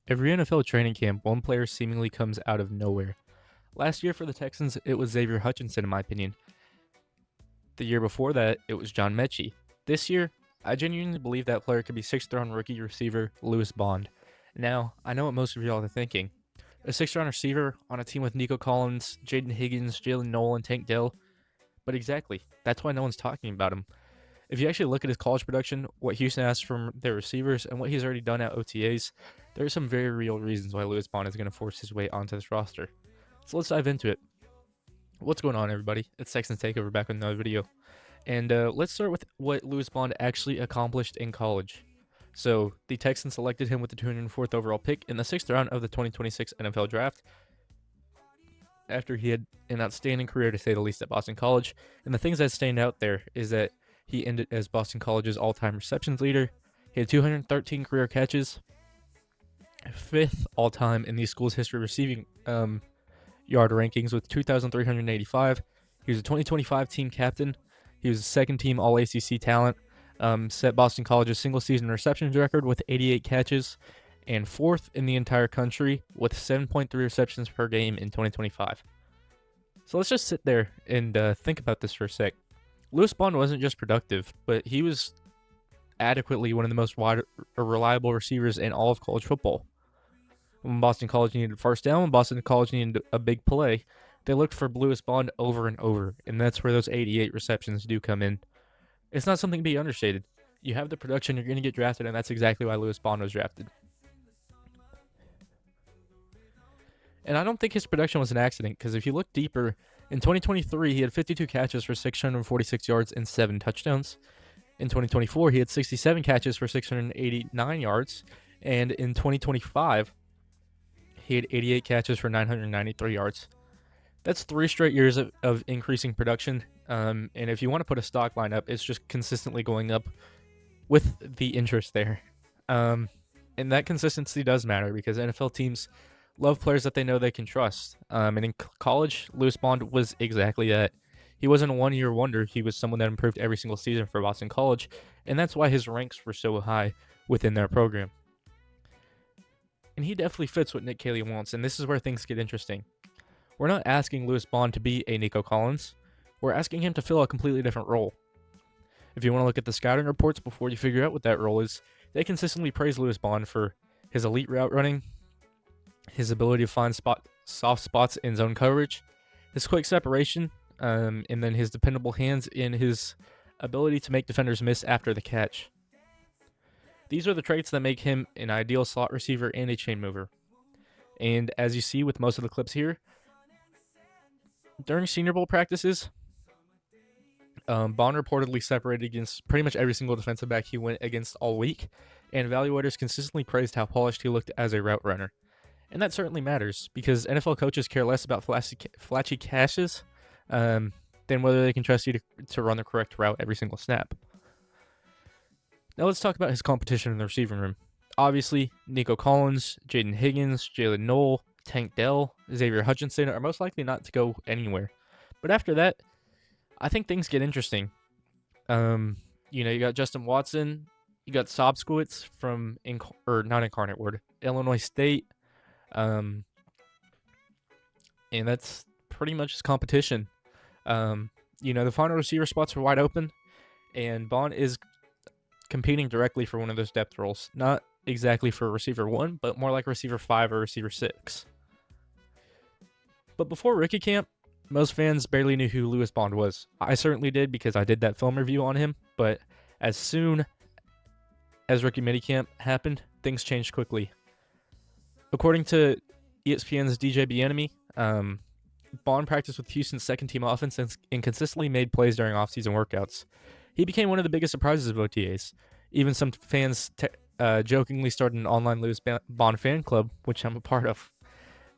Every NFL training camp, one player seemingly comes out of nowhere. Last year for the Texans, it was Xavier Hutchinson, in my opinion. The year before that, it was John Mechie. This year, I genuinely believe that player could be sixth-round rookie receiver Lewis Bond. Now, I know what most of y'all are thinking. A sixth-round receiver on a team with Nico Collins, Jaden Higgins, Jalen Noel, and Tank Dell. But exactly, that's why no one's talking about him. If you actually look at his college production, what Houston asked from their receivers, and what he's already done at OTAs, there are some very real reasons why Lewis Bond is going to force his way onto this roster. So let's dive into it. What's going on, everybody? It's Texans Takeover back with another video. And let's start with what Lewis Bond actually accomplished in college. So the Texans selected him with the 204th overall pick in the 6th round of the 2026 NFL Draft after he had an outstanding career, to say the least, at Boston College. And the things that stand out there is that he ended as Boston College's all-time receptions leader. He had 213 career catches, 5th all-time in the school's history receiving yard rankings with 2,385. He was a 2025 team captain. He was a second-team All-ACC talent. Set Boston College's single-season receptions record with 88 catches, and 4th in the entire country with 7.3 receptions per game in 2025. So let's just sit there and think about this for a sec. Lewis Bond wasn't just productive, but he was adequately one of the most reliable receivers in all of college football. When Boston College needed first down, when Boston College needed a big play, they looked for Lewis Bond over and over, and that's where those 88 receptions do come in. It's not something to be understated. You have the production, you're going to get drafted, and that's exactly why Lewis Bond was drafted. And I don't think his production was an accident, because if you look deeper, in 2023, he had 52 catches for 646 yards and 7 touchdowns. In 2024, he had 67 catches for 689 yards. And in 2025, he had 88 catches for 993 yards. That's 3 straight years of increasing production. And if you want to put a stock line up, it's just consistently going up with the interest there. And that consistency does matter because NFL teams love players that they know they can trust. And in college, Lewis Bond was exactly that. He wasn't a one-year wonder. He was someone that improved every single season for Boston College, and that's why his ranks were so high within their program. And he definitely fits what Nick Caley wants, and this is where things get interesting. We're not asking Lewis Bond to be a Nico Collins. We're asking him to fill a completely different role. If you want to look at the scouting reports before you figure out what that role is, they consistently praise Lewis Bond for his elite route running, his ability to find soft spots in zone coverage, his quick separation, and then his dependable hands and his ability to make defenders miss after the catch. These are the traits that make him an ideal slot receiver and a chain mover. And as you see with most of the clips here, during Senior Bowl practices, Bond reportedly separated against pretty much every single defensive back he went against all week, and evaluators consistently praised how polished he looked as a route runner. And that certainly matters, because NFL coaches care less about flashy catches than whether they can trust you to run the correct route every single snap. Now let's talk about his competition in the receiving room. Obviously, Nico Collins, Jaden Higgins, Jalen Noel, Tank Dell, Xavier Hutchinson are most likely not to go anywhere. But after that, I think things get interesting. You got Justin Watson, you got Sobskowitz from Illinois State. And that's pretty much his competition. The final receiver spots are wide open, and Bond is competing directly for one of those depth roles. Not exactly for receiver 1, but more like receiver 5 or receiver 6. But before rookie camp, most fans barely knew who Lewis Bond was. I certainly did because I did that film review on him, but as soon as rookie minicamp happened, things changed quickly. According to ESPN's DJ Bieniemy, Bond practiced with Houston's second-team offense and consistently made plays during off-season workouts. He became one of the biggest surprises of OTAs. Even some fans jokingly started an online Lewis Bond fan club, which I'm a part of.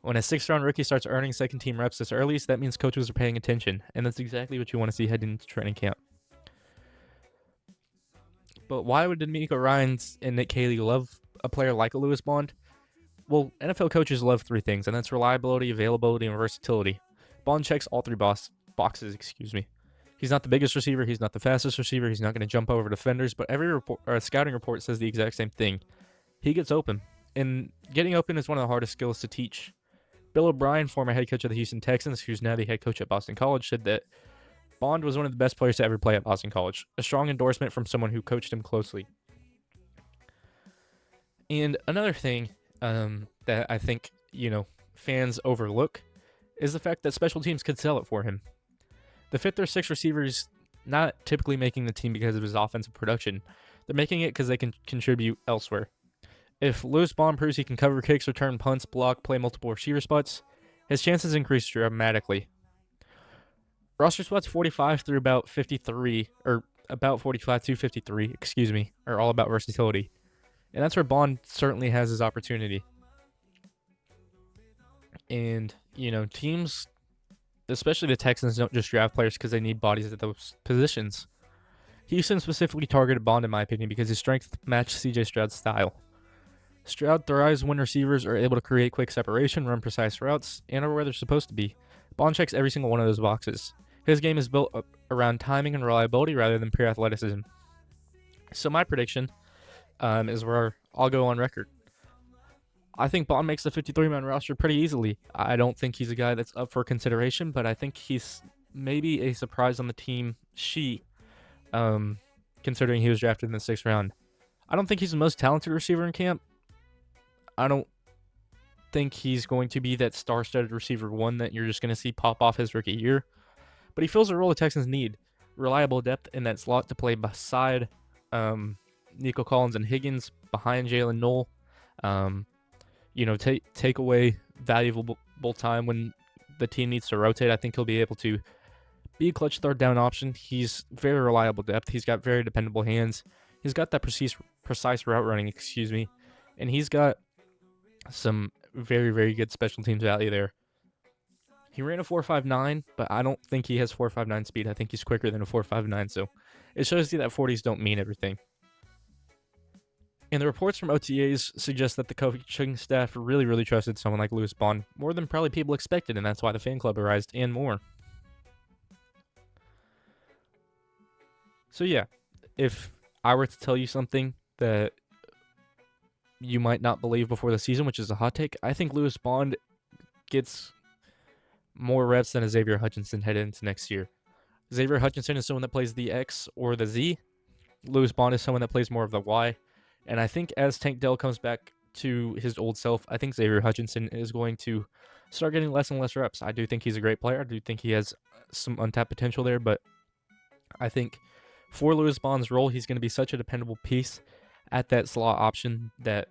When a sixth-round rookie starts earning second-team reps this early, so that means coaches are paying attention, and that's exactly what you want to see heading into training camp. But why would D'Amico Ryans and Nick Caley love a player like a Lewis Bond? Well, NFL coaches love 3 things, and that's reliability, availability, and versatility. Bond checks all 3 boxes. He's not the biggest receiver, he's not the fastest receiver, he's not going to jump over defenders, but every scouting report says the exact same thing. He gets open, And getting open is one of the hardest skills to teach. Bill O'Brien, former head coach of the Houston Texans, who's now the head coach at Boston College, said that Bond was one of the best players to ever play at Boston College. A strong endorsement from someone who coached him closely. And another thing that I think, fans overlook is the fact that special teams could sell it for him. The fifth or sixth receiver is not typically making the team because of his offensive production. They're making it because they can contribute elsewhere. If Lewis Bond proves he can cover kicks, return punts, block, play multiple receiver spots, his chances increase dramatically. Roster spots 45 through about 53, or about 45 to 53, are all about versatility. And that's where Bond certainly has his opportunity. And, teams, especially the Texans, don't just draft players because they need bodies at those positions. Houston specifically targeted Bond, in my opinion, because his strength matched CJ Stroud's style. Stroud thrives when receivers are able to create quick separation, run precise routes, and are where they're supposed to be. Bond checks every single one of those boxes. His game is built around timing and reliability rather than pure athleticism. So my prediction is where I'll go on record. I think Bond makes the 53-man roster pretty easily. I don't think he's a guy that's up for consideration, but I think he's maybe a surprise on the team sheet, considering he was drafted in the 6th round. I don't think he's the most talented receiver in camp. I don't think he's going to be that star-studded receiver one that you're just going to see pop off his rookie year. But he fills a role the Texans need. Reliable depth in that slot to play beside Nico Collins and Higgins, behind Jalen Noel. Take away valuable time when the team needs to rotate. I think he'll be able to be a clutch third down option. He's very reliable depth. He's got very dependable hands. He's got that precise route running, and he's got some very, very good special teams value there. He ran a 4.59, but I don't think he has 4.59 speed. I think he's quicker than a 4.59, so it shows you that 40s don't mean everything. And the reports from OTAs suggest that the coaching staff really, really trusted someone like Lewis Bond more than probably people expected, and that's why the fan club arised and more. So yeah, if I were to tell you something that you might not believe before the season, which is a hot take, I think Lewis Bond gets more reps than a Xavier Hutchinson headed into next year. Xavier Hutchinson is someone that plays the X or the Z. Lewis Bond is someone that plays more of the Y. And I think as Tank Dell comes back to his old self, I think Xavier Hutchinson is going to start getting less and less reps. I do think he's a great player. I do think he has some untapped potential there, but I think for Lewis Bond's role, he's going to be such a dependable piece at that slot option that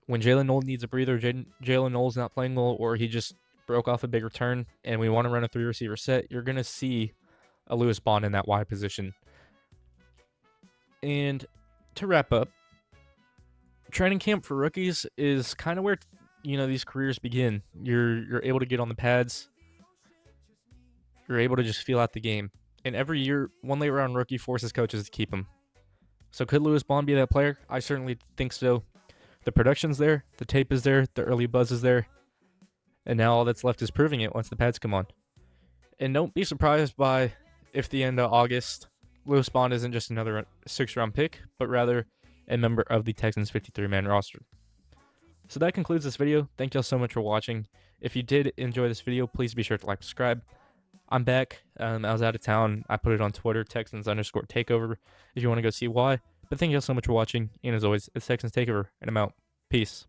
when Jalen Noel needs a breather, Jalen Noel's not playing well, or he just broke off a big return, and we want to run a 3-receiver set, you're going to see a Lewis Bond in that Y position. And to wrap up, training camp for rookies is kind of where these careers begin. You're able to get on the pads. You're able to just feel out the game. And every year, one late round rookie forces coaches to keep him. So could Lewis Bond be that player? I certainly think so. The production's there, the tape is there, the early buzz is there, and now all that's left is proving it once the pads come on. And don't be surprised by if the end of August, Lewis Bond isn't just another 6th-round pick, but rather a member of the Texans 53-man roster. So that concludes this video. Thank y'all so much for watching. If you did enjoy this video, please be sure to like and subscribe. I'm back. I was out of town. I put it on Twitter, Texans_takeover, if you want to go see why. But thank y'all so much for watching. And as always, it's Texans Takeover, and I'm out. Peace.